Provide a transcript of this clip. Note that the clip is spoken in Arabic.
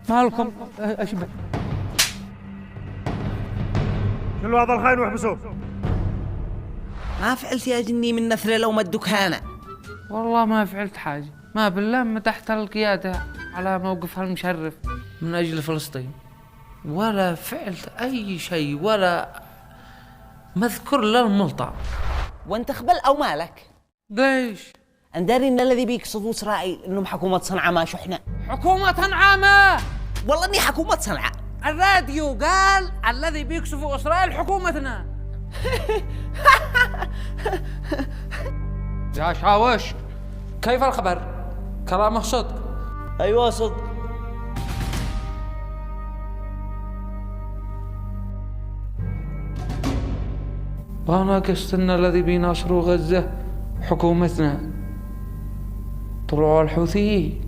ما لكم أشبه. شلوا هذا الخاين واحبسوه. ما فعلت يا جني من نثر لو مدك هانا. والله ما فعلت حاجة، ما بالله تحت القيادة على موقفها المشرف من أجل فلسطين، ولا فعلت أي شيء ولا مذكر للملطع. وانت خبل او مالك؟ ليش؟ انداري ان الذي بيقصدوا اسرائيل انهم حكومة صنعاء ما شحنة. حكومة صنعاء؟ والله اني حكومة صنعاء. الراديو قال الذي بيكشفوا إسرائيل حكومتنا. يا شاوش، كيف الخبر؟ كلامه صدق؟ ايوه صدق. وانا قست ان الذي بيناصروا غزة حكومتنا طلعوا الحوثيين.